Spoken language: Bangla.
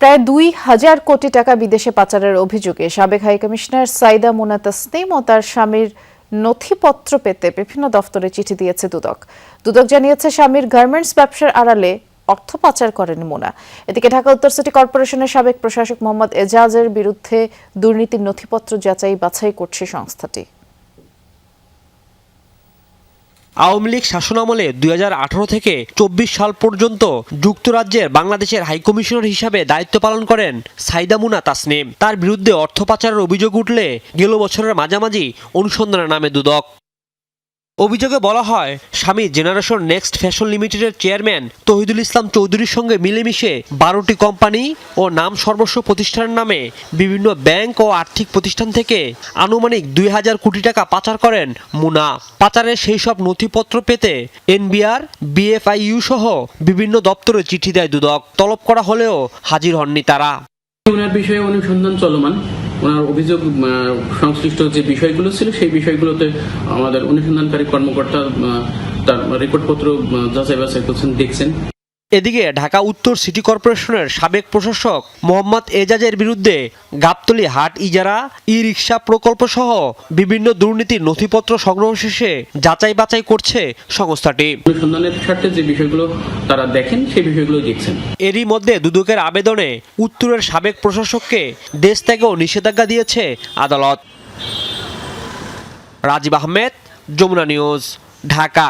প্রায় ২,০০০ কোটি টাকা বিদেশে পাচারের অভিযোগে সাবেক হাইকমিশনার সাইদা মুনা তাসনিম ও তার স্বামীর নথিপত্র পেতে বিভিন্ন দফতরে চিঠি দিয়েছে দুদক। দুদক জানিয়েছে স্বামীর গার্মেন্টস ব্যবসার আড়ালে অর্থ পাচার করেন মুনা। এদিকে ঢাকা উত্তর সিটি কর্পোরেশনের সাবেক প্রশাসক মোহাম্মদ এজাজের বিরুদ্ধে দুর্নীতির নথিপত্র যাচাই বাছাই করছে সংস্থাটি। আওয়ামী লীগ শাসনামলে ২০১৮ থেকে ২৪ সাল পর্যন্ত যুক্তরাজ্যের বাংলাদেশের হাইকমিশনার হিসাবে দায়িত্ব পালন করেন সাইদা মুনা তাসনিম। তার বিরুদ্ধে অর্থ পাচারের অভিযোগ উঠলে গেল বছরের মাঝামাঝি অনুসন্ধানে নামে দুদক। অভিযোগে বলা হয়, স্বামী জেনারেশন নেক্সট ফ্যাশন লিমিটেডের চেয়ারম্যান তৌহিদুল ইসলাম চৌধুরীর সঙ্গে মিলেমিশে ১২টি কোম্পানি ও নাম সর্বস্ব প্রতিষ্ঠানের নামে বিভিন্ন ব্যাংক ও আর্থিক প্রতিষ্ঠান থেকে আনুমানিক ২,০০০ কোটি টাকা পাচার করেন মুনা। পাচারের সেই সব নথিপত্র পেতে এনবিআর, বিএফআইইউ সহ বিভিন্ন দপ্তরে চিঠি দেয় দুদক। তলব করা হলেও হাজির হননি তারা। ওনার বিষয়ে অনুসন্ধান চলমান। ওনার অভিযোগ সংশ্লিষ্ট যে বিষয়গুলো ছিল সেই বিষয়গুলোতে আমাদের অনুসন্ধানকারী কর্মকর্তা তার রেকর্ডপত্র যাচাই বাছাই করছেন, দেখছেন। এদিকে ঢাকা উত্তর সিটি কর্পোরেশনের সাবেক প্রশাসক মোহাম্মদ এজাজের বিরুদ্ধে গাবতলী হাট ইজারা, ই-রিকশা প্রকল্প সহ বিভিন্ন দুর্নীতির নথিপত্র সংগ্রহ শেষে যাচাই বাছাই করছে সংস্থাটি। অনুসন্ধানের স্বার্থে যে বিষয়গুলো তারা দেখেন সেই বিষয়গুলো দেখছেন। এরই মধ্যে দুদকের আবেদনে উত্তরের সাবেক প্রশাসককে দেশ ত্যাগেও নিষেধাজ্ঞা দিয়েছে আদালত। রাজীব আহমেদ, যমুনা নিউজ, ঢাকা।